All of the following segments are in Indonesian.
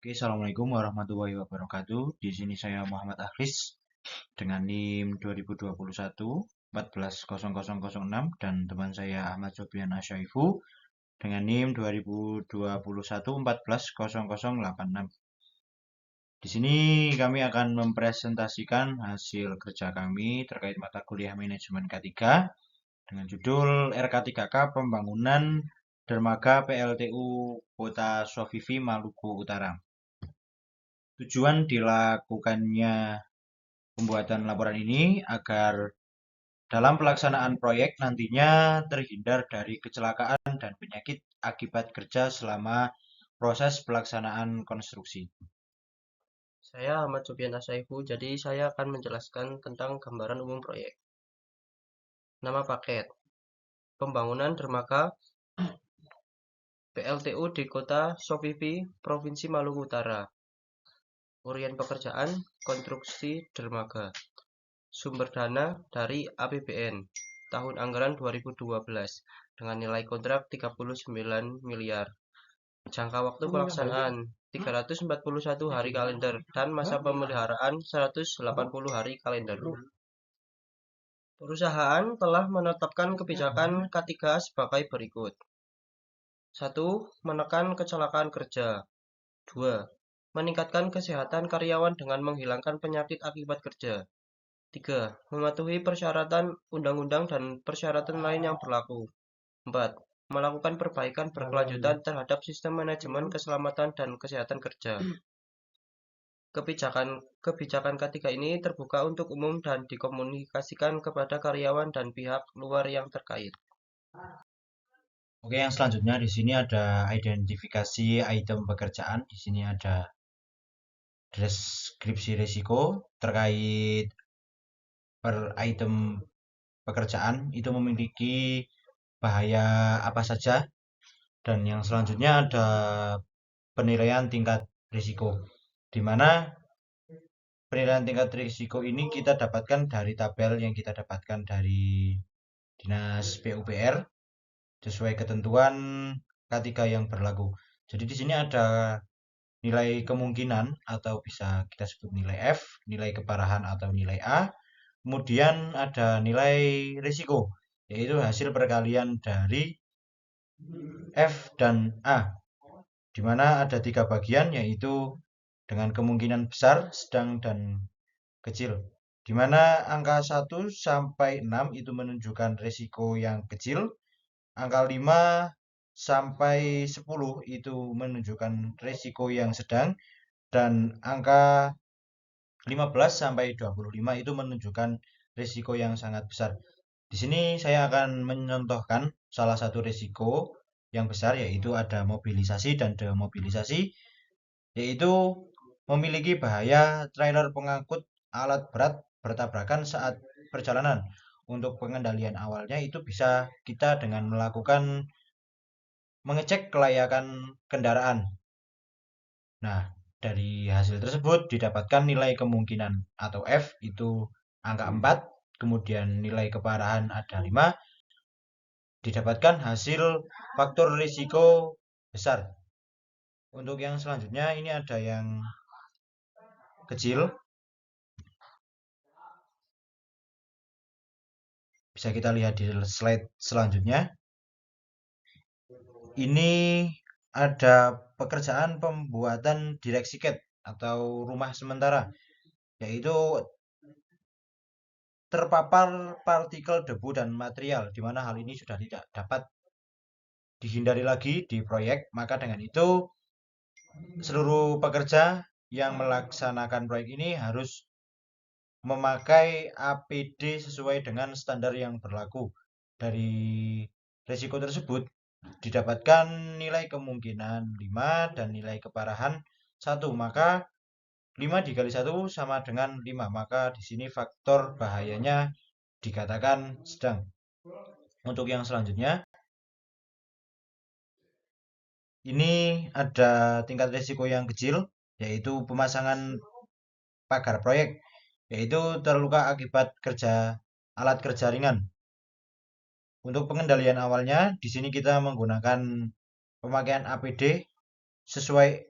Oke, Assalamualaikum warahmatullahi wabarakatuh. Di sini saya Muhammad Akhris dengan NIM 2021 140006 dan teman saya Ahmad Sofian Asyaifu dengan NIM 2021 140086. Di sini kami akan mempresentasikan hasil kerja kami terkait mata kuliah manajemen K3 dengan judul RK3K Pembangunan Dermaga PLTU Kota Sofifi Maluku Utara. Tujuan dilakukannya pembuatan laporan ini agar dalam pelaksanaan proyek nantinya terhindar dari kecelakaan dan penyakit akibat kerja selama proses pelaksanaan konstruksi. Saya Ahmad Sofian Asaifu, jadi saya akan menjelaskan tentang gambaran umum proyek. Nama paket, pembangunan dermaga PLTU di Kota Sofifi, Provinsi Maluku Utara. Uraian pekerjaan, konstruksi dermaga. Sumber dana dari APBN tahun anggaran 2012 dengan nilai kontrak 39 miliar. Jangka waktu pelaksanaan 341 hari kalender dan masa pemeliharaan 180 hari kalender. Perusahaan telah menetapkan kebijakan K3 sebagai berikut. 1. Menekan kecelakaan kerja. 2. Meningkatkan kesehatan karyawan dengan menghilangkan penyakit akibat kerja. 3. Mematuhi persyaratan undang-undang dan persyaratan lain yang berlaku. 4. Melakukan perbaikan berkelanjutan terhadap sistem manajemen keselamatan dan kesehatan kerja. Kebijakan K3 ini terbuka untuk umum dan dikomunikasikan kepada karyawan dan pihak luar yang terkait. Oke, yang selanjutnya di sini ada identifikasi item pekerjaan. Di sini ada deskripsi risiko terkait per item pekerjaan itu memiliki bahaya apa saja, dan yang selanjutnya ada penilaian tingkat risiko, di mana penilaian tingkat risiko ini kita dapatkan dari tabel yang kita dapatkan dari Dinas PUPR sesuai ketentuan K3 yang berlaku. Jadi di sini ada nilai kemungkinan atau bisa kita sebut nilai F, nilai keparahan atau nilai A. Kemudian ada nilai risiko, yaitu hasil perkalian dari F dan A, di mana ada 3 bagian, yaitu dengan kemungkinan besar, sedang, dan kecil. Di mana angka 1 sampai 6 itu menunjukkan risiko yang kecil, angka 5 sampai 10 itu menunjukkan risiko yang sedang, dan angka 15 sampai 25 itu menunjukkan risiko yang sangat besar. Di sini saya akan mencontohkan salah satu risiko yang besar, yaitu ada mobilisasi dan demobilisasi, yaitu memiliki bahaya trailer pengangkut alat berat bertabrakan saat perjalanan. Untuk pengendalian awalnya itu bisa kita dengan melakukan mengecek kelayakan kendaraan. Nah, dari hasil tersebut didapatkan nilai kemungkinan atau F itu angka 4, kemudian nilai keparahan ada 5, didapatkan hasil faktor risiko besar. Untuk yang selanjutnya ini ada yang kecil, bisa kita lihat di slide selanjutnya. Ini ada pekerjaan pembuatan direksi cat atau rumah sementara, yaitu terpapar partikel debu dan material, di mana hal ini sudah tidak dapat dihindari lagi di proyek. Maka dengan itu seluruh pekerja yang melaksanakan proyek ini harus memakai APD sesuai dengan standar yang berlaku. Dari risiko tersebut didapatkan nilai kemungkinan 5 dan nilai keparahan 1, maka 5 dikali 1 sama dengan 5, maka di sini faktor bahayanya dikatakan sedang. Untuk yang selanjutnya, ini ada tingkat risiko yang kecil, yaitu pemasangan pagar proyek, yaitu terluka akibat alat kerja ringan. Untuk pengendalian awalnya, di sini kita menggunakan pemakaian APD sesuai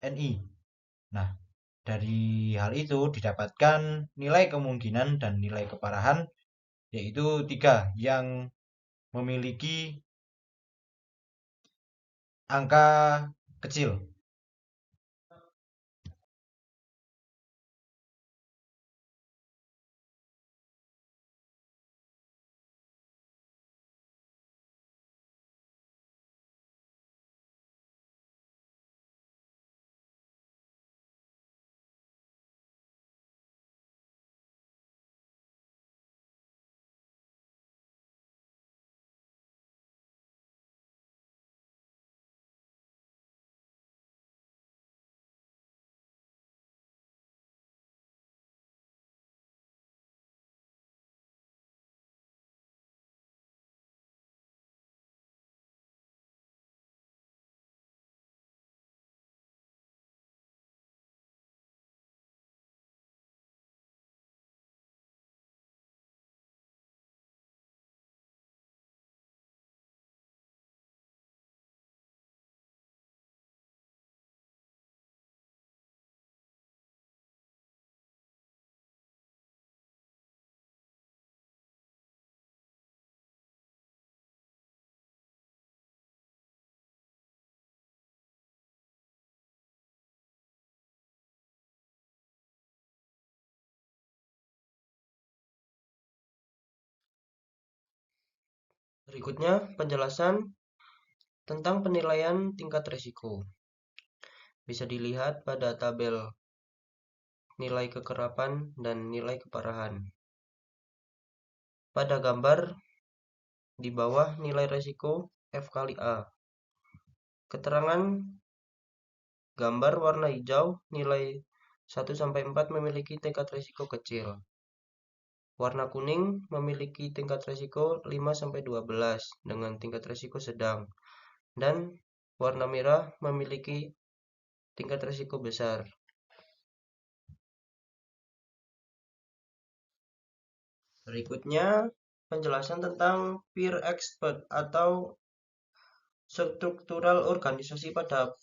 NI. Nah, dari hal itu didapatkan nilai kemungkinan dan nilai keparahan yaitu 3 yang memiliki angka kecil. Berikutnya penjelasan tentang penilaian tingkat risiko. Bisa dilihat pada tabel nilai kekerapan dan nilai keparahan. Pada gambar di bawah nilai risiko F kali A. Keterangan gambar warna hijau nilai 1-4 memiliki tingkat risiko kecil. Warna kuning memiliki tingkat risiko 5-12 dengan tingkat risiko sedang. Dan warna merah memiliki tingkat risiko besar. Berikutnya penjelasan tentang peer expert atau struktural organisasi pada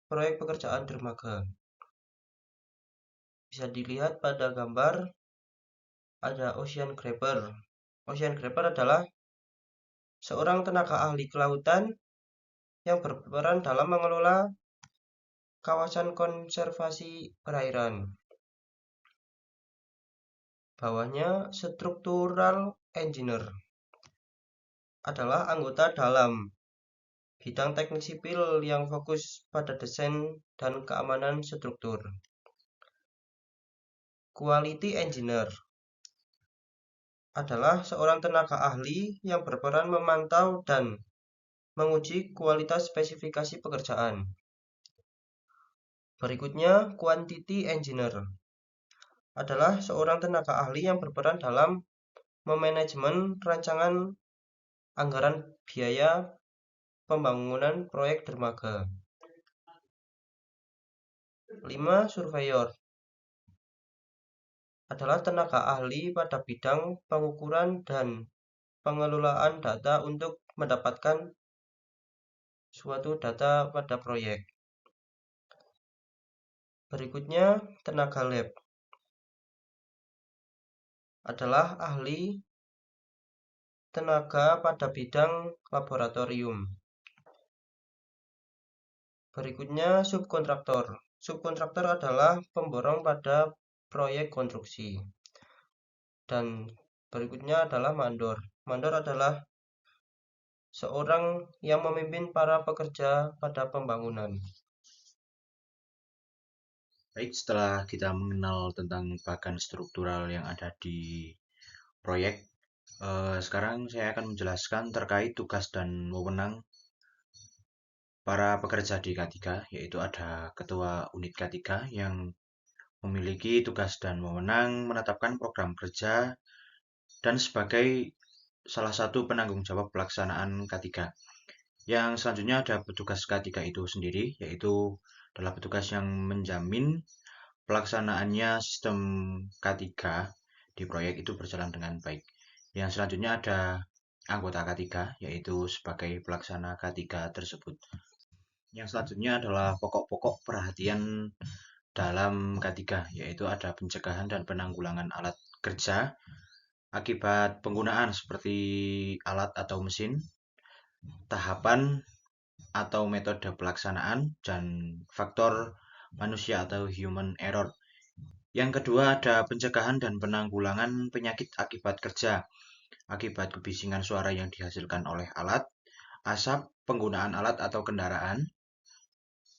proyek pekerjaan dermaga. Bisa dilihat pada gambar ada ocean grabber. Ocean grabber adalah seorang tenaga ahli kelautan yang berperan dalam mengelola kawasan konservasi perairan. Bawahnya structural engineer adalah anggota dalam bidang teknik sipil yang fokus pada desain dan keamanan struktur. Quality engineer adalah seorang tenaga ahli yang berperan memantau dan menguji kualitas spesifikasi pekerjaan. Berikutnya, quantity engineer adalah seorang tenaga ahli yang berperan dalam memanajemen rancangan anggaran biaya pembangunan proyek dermaga. 5. Surveyor adalah tenaga ahli pada bidang pengukuran dan pengelolaan data untuk mendapatkan suatu data pada proyek. Berikutnya, tenaga lab adalah ahli tenaga pada bidang laboratorium. Berikutnya, subkontraktor. Subkontraktor adalah pemborong pada proyek konstruksi. Dan berikutnya adalah mandor. Mandor adalah seorang yang memimpin para pekerja pada pembangunan. Baik, setelah kita mengenal tentang bagan struktural yang ada di proyek, sekarang saya akan menjelaskan terkait tugas dan wewenang para pekerja di K3, yaitu ada Ketua Unit K3 yang memiliki tugas dan wewenang menetapkan program kerja dan sebagai salah satu penanggung jawab pelaksanaan K3. Yang selanjutnya ada petugas K3 itu sendiri, yaitu adalah petugas yang menjamin pelaksanaannya sistem K3 di proyek itu berjalan dengan baik. Yang selanjutnya ada anggota K3, yaitu sebagai pelaksana K3 tersebut. Yang selanjutnya adalah pokok-pokok perhatian dalam K3, yaitu ada pencegahan dan penanggulangan alat kerja akibat penggunaan seperti alat atau mesin, tahapan atau metode pelaksanaan, dan faktor manusia atau human error. Yang kedua ada pencegahan dan penanggulangan penyakit akibat kerja, akibat kebisingan suara yang dihasilkan oleh alat, asap, penggunaan alat atau kendaraan,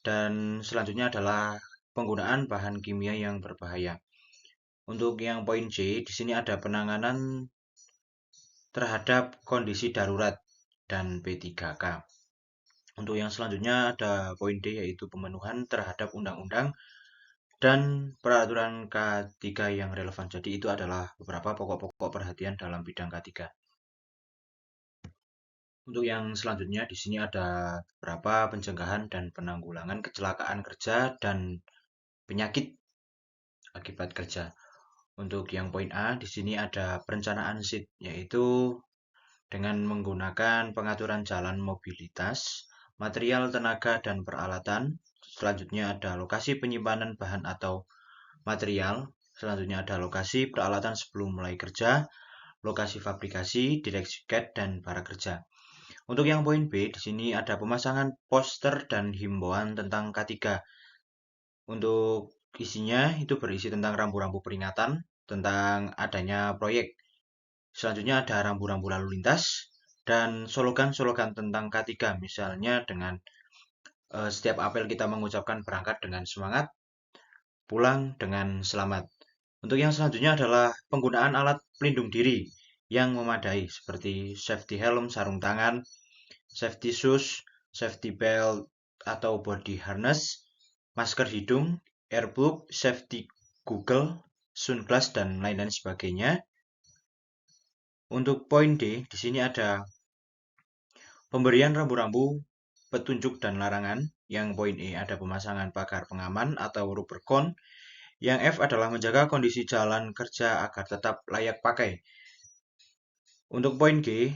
dan selanjutnya adalah penggunaan bahan kimia yang berbahaya. Untuk yang poin C, di sini ada penanganan terhadap kondisi darurat dan P3K. Untuk yang selanjutnya ada poin D, yaitu pemenuhan terhadap undang-undang dan peraturan K3 yang relevan. Jadi itu adalah beberapa pokok-pokok perhatian dalam bidang K3. Untuk yang selanjutnya di sini ada beberapa pencegahan dan penanggulangan kecelakaan kerja dan penyakit akibat kerja. Untuk yang poin A di sini ada perencanaan SIT, yaitu dengan menggunakan pengaturan jalan mobilitas, material, tenaga, dan peralatan. Selanjutnya ada lokasi penyimpanan bahan atau material. Selanjutnya ada lokasi peralatan sebelum mulai kerja, lokasi fabrikasi, direksi CAD, dan para kerja. Untuk yang poin B, di sini ada pemasangan poster dan himbauan tentang K3. Untuk isinya itu berisi tentang rambu-rambu peringatan, tentang adanya proyek. Selanjutnya ada rambu-rambu lalu lintas, dan slogan-slogan tentang K3. Misalnya dengan setiap apel kita mengucapkan berangkat dengan semangat, pulang dengan selamat. Untuk yang selanjutnya adalah penggunaan alat pelindung diri yang memadai seperti safety helm, sarung tangan, safety shoes, safety belt atau body harness, masker hidung, earplug, safety Google, sunglass, dan lain-lain sebagainya. Untuk poin D, di sini ada pemberian rambu-rambu, petunjuk, dan larangan. Yang poin E ada pemasangan pagar pengaman atau rubbercon. Yang F adalah menjaga kondisi jalan kerja agar tetap layak pakai. Untuk poin G,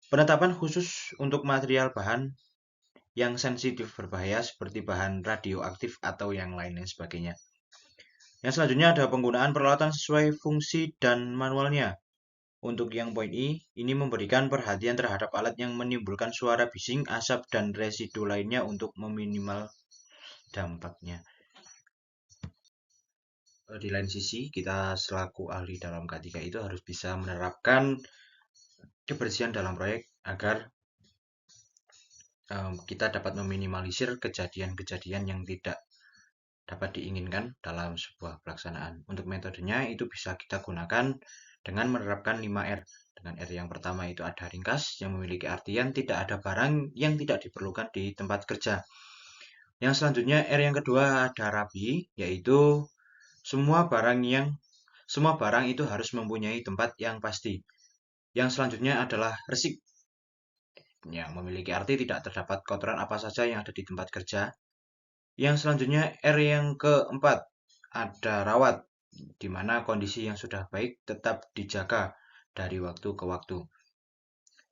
penetapan khusus untuk material bahan yang sensitif berbahaya seperti bahan radioaktif atau yang lain sebagainya. Yang selanjutnya ada penggunaan peralatan sesuai fungsi dan manualnya. Untuk yang poin I, ini memberikan perhatian terhadap alat yang menimbulkan suara bising, asap, dan residu lainnya untuk meminimal dampaknya. Di lain sisi, kita selaku ahli dalam K3 itu harus bisa menerapkan kebersihan dalam proyek agar kita dapat meminimalisir kejadian-kejadian yang tidak dapat diinginkan dalam sebuah pelaksanaan. Untuk metodenya itu bisa kita gunakan dengan menerapkan 5R. Dengan R yang pertama itu ada ringkas yang memiliki artian tidak ada barang yang tidak diperlukan di tempat kerja. Yang selanjutnya R yang kedua ada rapi, yaitu semua barang itu harus mempunyai tempat yang pasti. Yang selanjutnya adalah resik, yang memiliki arti tidak terdapat kotoran apa saja yang ada di tempat kerja. Yang selanjutnya R yang keempat ada rawat, di mana kondisi yang sudah baik tetap dijaga dari waktu ke waktu.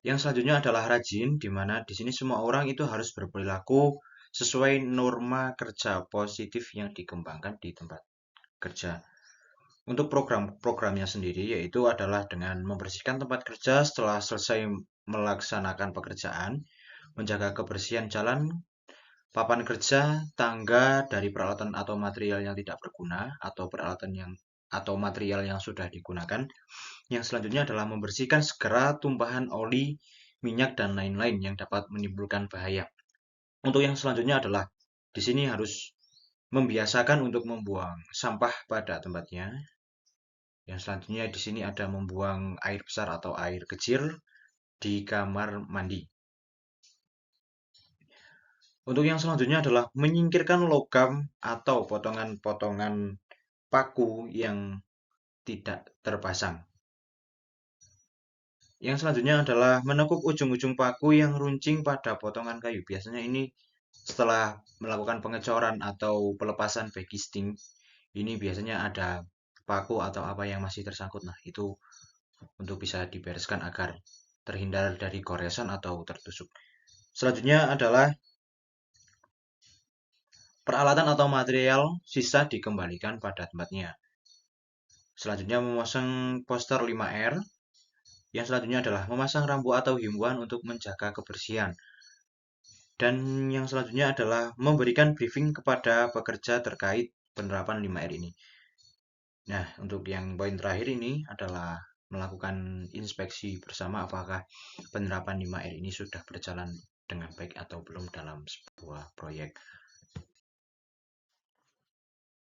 Yang selanjutnya adalah rajin, di mana di sini semua orang itu harus berperilaku sesuai norma kerja positif yang dikembangkan di tempat kerja. Untuk program-programnya sendiri yaitu adalah dengan membersihkan tempat kerja setelah selesai melaksanakan pekerjaan, menjaga kebersihan jalan, papan kerja, tangga dari peralatan atau material yang tidak berguna atau material yang sudah digunakan. Yang selanjutnya adalah membersihkan segera tumpahan oli, minyak, dan lain-lain yang dapat menimbulkan bahaya. Untuk yang selanjutnya adalah di sini harus membiasakan untuk membuang sampah pada tempatnya. Yang selanjutnya di sini ada membuang air besar atau air kecil di kamar mandi. Untuk yang selanjutnya adalah menyingkirkan logam atau potongan-potongan paku yang tidak terpasang. Yang selanjutnya adalah menekuk ujung-ujung paku yang runcing pada potongan kayu. Biasanya ini setelah melakukan pengecoran atau pelepasan backcasting, ini biasanya ada paku atau apa yang masih tersangkut. Nah, itu untuk bisa dibereskan agar terhindar dari goresan atau tertusuk. Selanjutnya adalah peralatan atau material sisa dikembalikan pada tempatnya. Selanjutnya memasang poster 5R. Yang selanjutnya adalah memasang rambu atau himbauan untuk menjaga kebersihan. Dan yang selanjutnya adalah memberikan briefing kepada pekerja terkait penerapan 5R ini. Nah, untuk yang poin terakhir ini adalah melakukan inspeksi bersama apakah penerapan 5R ini sudah berjalan dengan baik atau belum dalam sebuah proyek.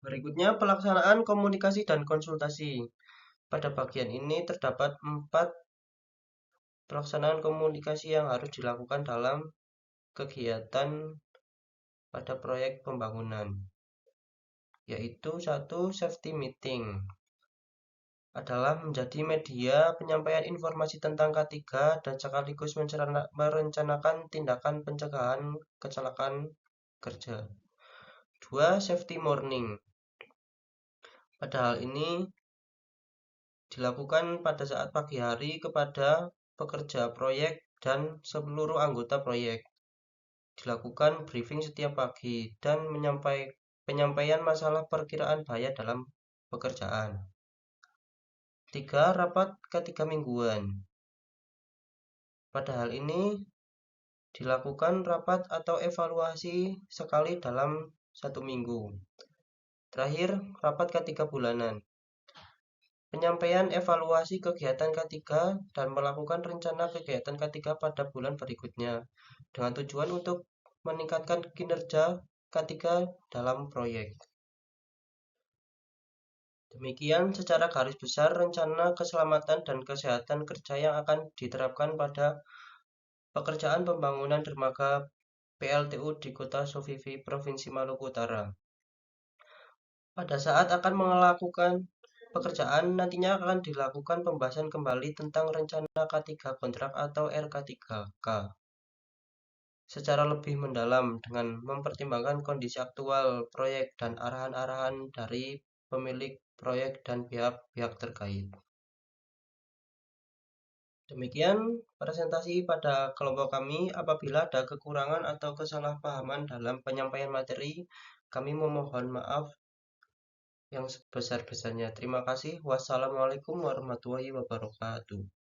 Berikutnya pelaksanaan komunikasi dan konsultasi. Pada bagian ini terdapat 4 pelaksanaan komunikasi yang harus dilakukan dalam kegiatan pada proyek pembangunan, yaitu 1. Safety meeting adalah menjadi media penyampaian informasi tentang K3 dan sekaligus merencanakan tindakan pencegahan kecelakaan kerja. 2. Safety morning. Pada hal ini dilakukan pada saat pagi hari kepada pekerja proyek dan seluruh anggota proyek. Dilakukan briefing setiap pagi dan penyampaian masalah perkiraan bahaya dalam pekerjaan. 3. Rapat K3 mingguan. Pada hal ini dilakukan rapat atau evaluasi sekali dalam 1 minggu. Terakhir, rapat K3 bulanan. Penyampaian evaluasi kegiatan K3 dan melakukan rencana kegiatan K3 pada bulan berikutnya dengan tujuan untuk meningkatkan kinerja K3 dalam proyek. Demikian secara garis besar rencana keselamatan dan kesehatan kerja yang akan diterapkan pada pekerjaan pembangunan dermaga PLTU di Kota Sovivi, Provinsi Maluku Utara. Pada saat akan melakukan pekerjaan, nantinya akan dilakukan pembahasan kembali tentang rencana K3 kontrak atau RK3K secara lebih mendalam dengan mempertimbangkan kondisi aktual proyek dan arahan-arahan dari pemilik proyek dan pihak-pihak terkait. Demikian presentasi pada kelompok kami. Apabila ada kekurangan atau kesalahpahaman dalam penyampaian materi, kami memohon maaf yang sebesar-besarnya. Terima kasih. Wassalamualaikum warahmatullahi wabarakatuh.